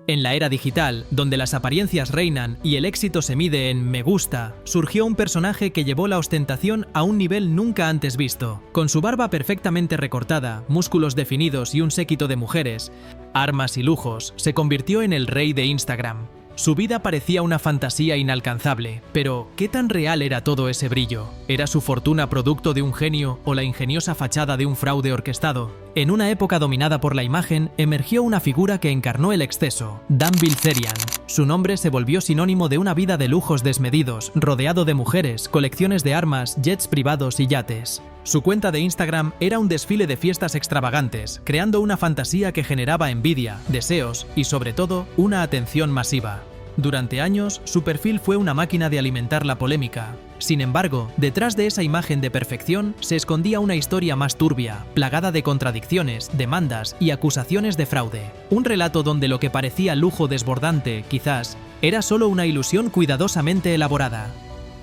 En la era digital, donde las apariencias reinan y el éxito se mide en me gusta, surgió un personaje que llevó la ostentación a un nivel nunca antes visto. Con su barba perfectamente recortada, músculos definidos y un séquito de mujeres, armas y lujos, se convirtió en el rey de Instagram. Su vida parecía una fantasía inalcanzable, pero ¿qué tan real era todo ese brillo? ¿Era su fortuna producto de un genio o la ingeniosa fachada de un fraude orquestado? En una época dominada por la imagen, emergió una figura que encarnó el exceso, Dan Bilzerian. Su nombre se volvió sinónimo de una vida de lujos desmedidos, rodeado de mujeres, colecciones de armas, jets privados y yates. Su cuenta de Instagram era un desfile de fiestas extravagantes, creando una fantasía que generaba envidia, deseos y, sobre todo, una atención masiva. Durante años, su perfil fue una máquina de alimentar la polémica. Sin embargo, detrás de esa imagen de perfección se escondía una historia más turbia, plagada de contradicciones, demandas y acusaciones de fraude. Un relato donde lo que parecía lujo desbordante, quizás, era solo una ilusión cuidadosamente elaborada.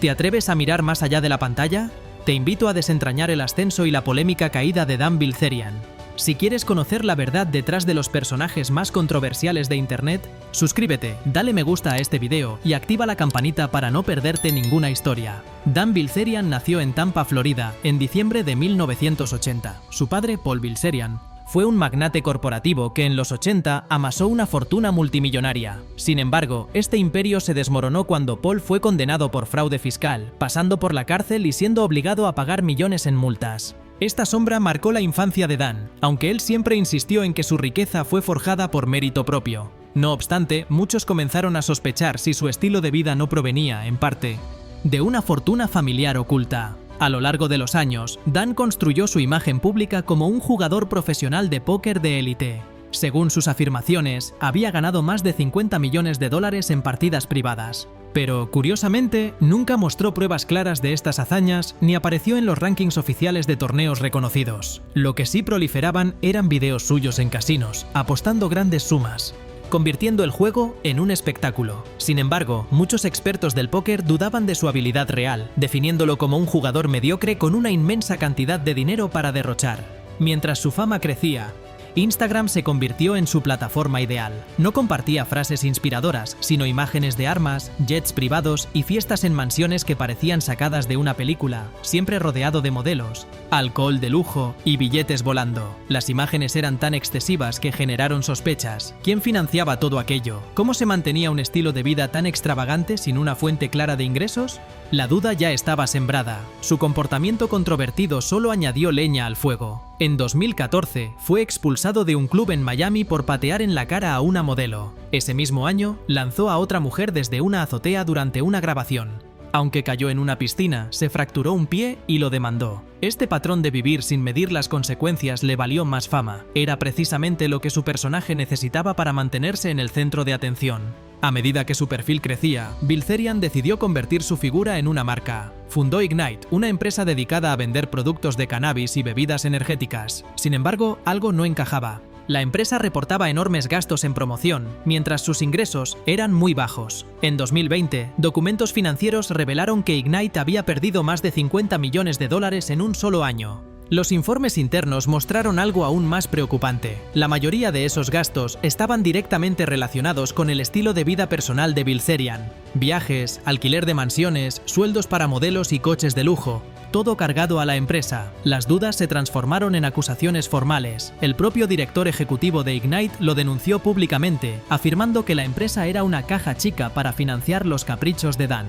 ¿Te atreves a mirar más allá de la pantalla? Te invito a desentrañar el ascenso y la polémica caída de Dan Bilzerian. Si quieres conocer la verdad detrás de los personajes más controversiales de Internet, suscríbete, dale me gusta a este video y activa la campanita para no perderte ninguna historia. Dan Bilzerian nació en Tampa, Florida, en diciembre de 1980. Su padre, Paul Bilzerian, fue un magnate corporativo que en los 80 amasó una fortuna multimillonaria. Sin embargo, este imperio se desmoronó cuando Paul fue condenado por fraude fiscal, pasando por la cárcel y siendo obligado a pagar millones en multas. Esta sombra marcó la infancia de Dan, aunque él siempre insistió en que su riqueza fue forjada por mérito propio. No obstante, muchos comenzaron a sospechar si su estilo de vida no provenía, en parte, de una fortuna familiar oculta. A lo largo de los años, Dan construyó su imagen pública como un jugador profesional de póker de élite. Según sus afirmaciones, había ganado más de 50 millones de dólares en partidas privadas. Pero, curiosamente, nunca mostró pruebas claras de estas hazañas ni apareció en los rankings oficiales de torneos reconocidos. Lo que sí proliferaban eran videos suyos en casinos, apostando grandes sumas, convirtiendo el juego en un espectáculo. Sin embargo, muchos expertos del póker dudaban de su habilidad real, definiéndolo como un jugador mediocre con una inmensa cantidad de dinero para derrochar. Mientras su fama crecía, Instagram se convirtió en su plataforma ideal. No compartía frases inspiradoras, sino imágenes de armas, jets privados y fiestas en mansiones que parecían sacadas de una película, siempre rodeado de modelos, alcohol de lujo y billetes volando. Las imágenes eran tan excesivas que generaron sospechas. ¿Quién financiaba todo aquello? ¿Cómo se mantenía un estilo de vida tan extravagante sin una fuente clara de ingresos? La duda ya estaba sembrada. Su comportamiento controvertido solo añadió leña al fuego. En 2014, fue expulsado de un club en Miami por patear en la cara a una modelo. Ese mismo año, lanzó a otra mujer desde una azotea durante una grabación. Aunque cayó en una piscina, se fracturó un pie y lo demandó. Este patrón de vivir sin medir las consecuencias le valió más fama. Era precisamente lo que su personaje necesitaba para mantenerse en el centro de atención. A medida que su perfil crecía, Bilzerian decidió convertir su figura en una marca. Fundó Ignite, una empresa dedicada a vender productos de cannabis y bebidas energéticas. Sin embargo, algo no encajaba. La empresa reportaba enormes gastos en promoción, mientras sus ingresos eran muy bajos. En 2020, documentos financieros revelaron que Ignite había perdido más de 50 millones de dólares en un solo año. Los informes internos mostraron algo aún más preocupante. La mayoría de esos gastos estaban directamente relacionados con el estilo de vida personal de Bilzerian. Viajes, alquiler de mansiones, sueldos para modelos y coches de lujo. Todo cargado a la empresa. Las dudas se transformaron en acusaciones formales. El propio director ejecutivo de Ignite lo denunció públicamente, afirmando que la empresa era una caja chica para financiar los caprichos de Dan.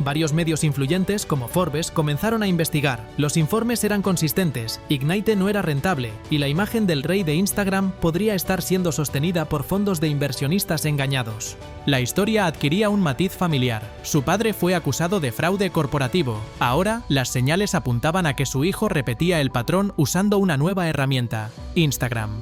Varios medios influyentes, como Forbes, comenzaron a investigar. Los informes eran consistentes, Ignite no era rentable, y la imagen del rey de Instagram podría estar siendo sostenida por fondos de inversionistas engañados. La historia adquiría un matiz familiar. Su padre fue acusado de fraude corporativo. Ahora, las señales apuntaban a que su hijo repetía el patrón usando una nueva herramienta, Instagram.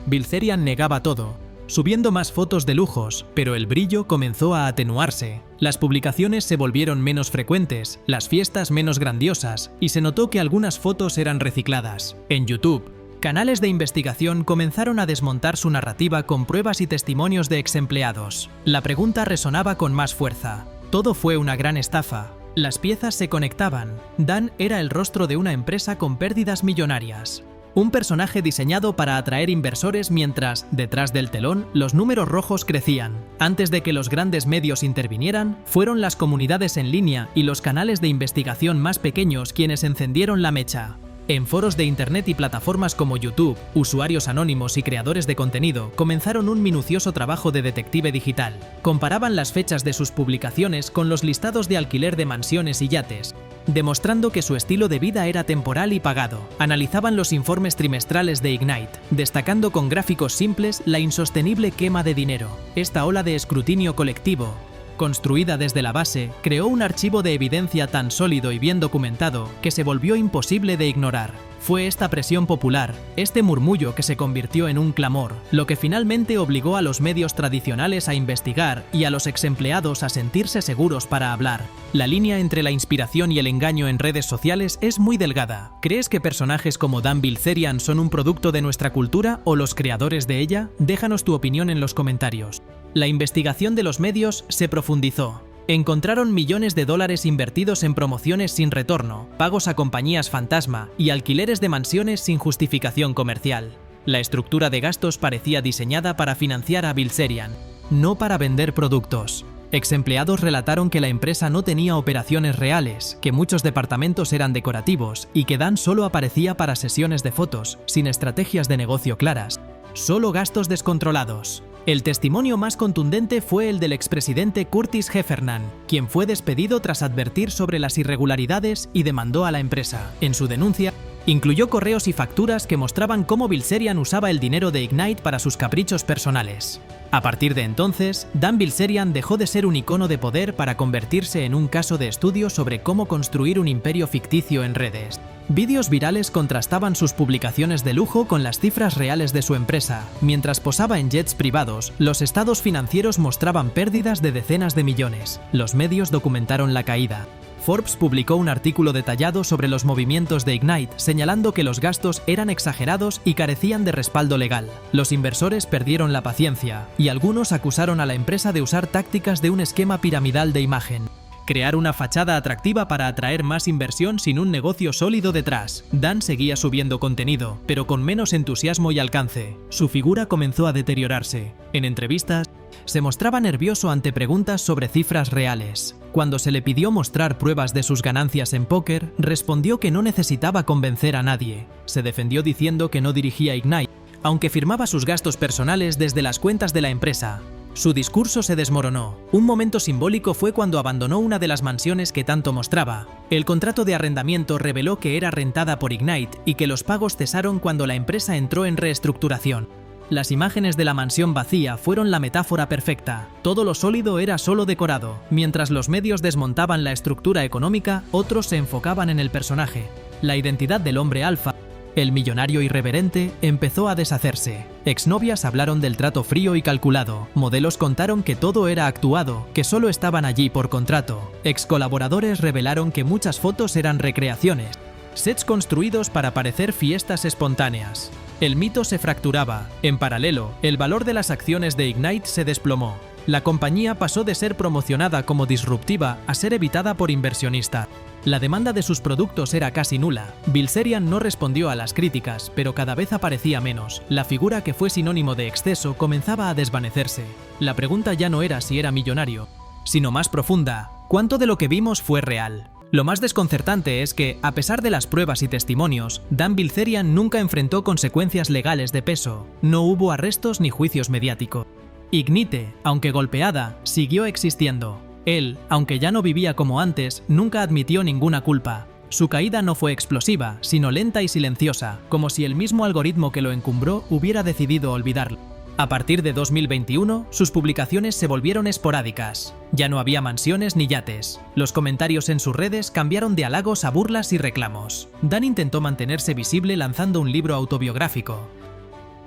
Bilzerian negaba todo, subiendo más fotos de lujos, pero el brillo comenzó a atenuarse. Las publicaciones se volvieron menos frecuentes, las fiestas menos grandiosas, y se notó que algunas fotos eran recicladas. En YouTube, canales de investigación comenzaron a desmontar su narrativa con pruebas y testimonios de exempleados. La pregunta resonaba con más fuerza. Todo fue una gran estafa. Las piezas se conectaban. Dan era el rostro de una empresa con pérdidas millonarias. Un personaje diseñado para atraer inversores mientras, detrás del telón, los números rojos crecían. Antes de que los grandes medios intervinieran, fueron las comunidades en línea y los canales de investigación más pequeños quienes encendieron la mecha. En foros de internet y plataformas como YouTube, usuarios anónimos y creadores de contenido comenzaron un minucioso trabajo de detective digital. Comparaban las fechas de sus publicaciones con los listados de alquiler de mansiones y yates, demostrando que su estilo de vida era temporal y pagado. Analizaban los informes trimestrales de Ignite, destacando con gráficos simples la insostenible quema de dinero. Esta ola de escrutinio colectivo, construida desde la base, creó un archivo de evidencia tan sólido y bien documentado que se volvió imposible de ignorar. Fue esta presión popular, este murmullo que se convirtió en un clamor, lo que finalmente obligó a los medios tradicionales a investigar y a los exempleados a sentirse seguros para hablar. La línea entre la inspiración y el engaño en redes sociales es muy delgada. ¿Crees que personajes como Dan Bilzerian son un producto de nuestra cultura o los creadores de ella? Déjanos tu opinión en los comentarios. La investigación de los medios se profundizó. Encontraron millones de dólares invertidos en promociones sin retorno, pagos a compañías fantasma y alquileres de mansiones sin justificación comercial. La estructura de gastos parecía diseñada para financiar a Bilzerian, no para vender productos. Exempleados relataron que la empresa no tenía operaciones reales, que muchos departamentos eran decorativos y que Dan solo aparecía para sesiones de fotos, sin estrategias de negocio claras. Solo gastos descontrolados. El testimonio más contundente fue el del expresidente Curtis Heffernan, quien fue despedido tras advertir sobre las irregularidades y demandó a la empresa. En su denuncia, incluyó correos y facturas que mostraban cómo Bilzerian usaba el dinero de Ignite para sus caprichos personales. A partir de entonces, Dan Bilzerian dejó de ser un icono de poder para convertirse en un caso de estudio sobre cómo construir un imperio ficticio en redes. Vídeos virales contrastaban sus publicaciones de lujo con las cifras reales de su empresa. Mientras posaba en jets privados, los estados financieros mostraban pérdidas de decenas de millones. Los medios documentaron la caída. Forbes publicó un artículo detallado sobre los movimientos de Ignite, señalando que los gastos eran exagerados y carecían de respaldo legal. Los inversores perdieron la paciencia, y algunos acusaron a la empresa de usar tácticas de un esquema piramidal de imagen. Crear una fachada atractiva para atraer más inversión sin un negocio sólido detrás. Dan seguía subiendo contenido, pero con menos entusiasmo y alcance. Su figura comenzó a deteriorarse. En entrevistas, se mostraba nervioso ante preguntas sobre cifras reales. Cuando se le pidió mostrar pruebas de sus ganancias en póker, respondió que no necesitaba convencer a nadie. Se defendió diciendo que no dirigía Ignite, aunque firmaba sus gastos personales desde las cuentas de la empresa. Su discurso se desmoronó. Un momento simbólico fue cuando abandonó una de las mansiones que tanto mostraba. El contrato de arrendamiento reveló que era rentada por Ignite y que los pagos cesaron cuando la empresa entró en reestructuración. Las imágenes de la mansión vacía fueron la metáfora perfecta. Todo lo sólido era solo decorado. Mientras los medios desmontaban la estructura económica, otros se enfocaban en el personaje. La identidad del hombre alfa, el millonario irreverente, empezó a deshacerse. Exnovias hablaron del trato frío y calculado. Modelos contaron que todo era actuado, que solo estaban allí por contrato. Excolaboradores revelaron que muchas fotos eran recreaciones, sets construidos para parecer fiestas espontáneas. El mito se fracturaba. En paralelo, el valor de las acciones de Ignite se desplomó. La compañía pasó de ser promocionada como disruptiva a ser evitada por inversionistas. La demanda de sus productos era casi nula. Bilzerian no respondió a las críticas, pero cada vez aparecía menos. La figura que fue sinónimo de exceso comenzaba a desvanecerse. La pregunta ya no era si era millonario, sino más profunda: ¿cuánto de lo que vimos fue real? Lo más desconcertante es que, a pesar de las pruebas y testimonios, Dan Bilzerian nunca enfrentó consecuencias legales de peso. No hubo arrestos ni juicios mediáticos. Ignite, aunque golpeada, siguió existiendo. Él, aunque ya no vivía como antes, nunca admitió ninguna culpa. Su caída no fue explosiva, sino lenta y silenciosa, como si el mismo algoritmo que lo encumbró hubiera decidido olvidarlo. A partir de 2021, sus publicaciones se volvieron esporádicas. Ya no había mansiones ni yates. Los comentarios en sus redes cambiaron de halagos a burlas y reclamos. Dan intentó mantenerse visible lanzando un libro autobiográfico,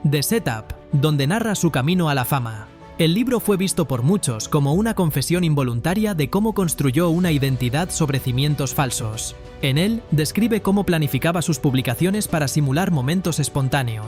The Setup, donde narra su camino a la fama. El libro fue visto por muchos como una confesión involuntaria de cómo construyó una identidad sobre cimientos falsos. En él, describe cómo planificaba sus publicaciones para simular momentos espontáneos.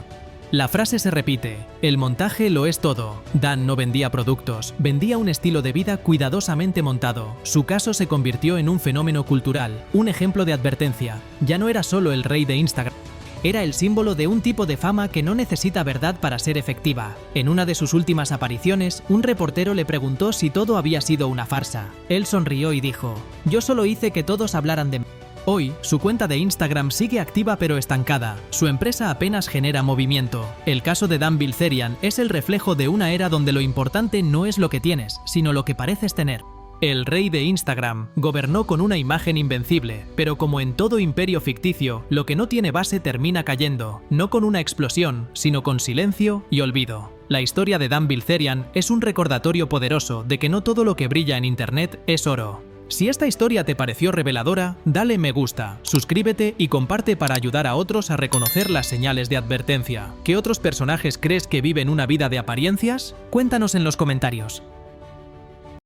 La frase se repite: el montaje lo es todo. Dan no vendía productos, vendía un estilo de vida cuidadosamente montado. Su caso se convirtió en un fenómeno cultural, un ejemplo de advertencia. Ya no era solo el rey de Instagram, Era el símbolo de un tipo de fama que no necesita verdad para ser efectiva. En una de sus últimas apariciones, un reportero le preguntó si todo había sido una farsa. Él sonrió y dijo: "Yo solo hice que todos hablaran de mí". Hoy, su cuenta de Instagram sigue activa pero estancada. Su empresa apenas genera movimiento. El caso de Dan Bilzerian es el reflejo de una era donde lo importante no es lo que tienes, sino lo que pareces tener. El rey de Instagram gobernó con una imagen invencible, pero como en todo imperio ficticio, lo que no tiene base termina cayendo, no con una explosión, sino con silencio y olvido. La historia de Dan Bilzerian es un recordatorio poderoso de que no todo lo que brilla en Internet es oro. Si esta historia te pareció reveladora, dale me gusta, suscríbete y comparte para ayudar a otros a reconocer las señales de advertencia. ¿Qué otros personajes crees que viven una vida de apariencias? Cuéntanos en los comentarios.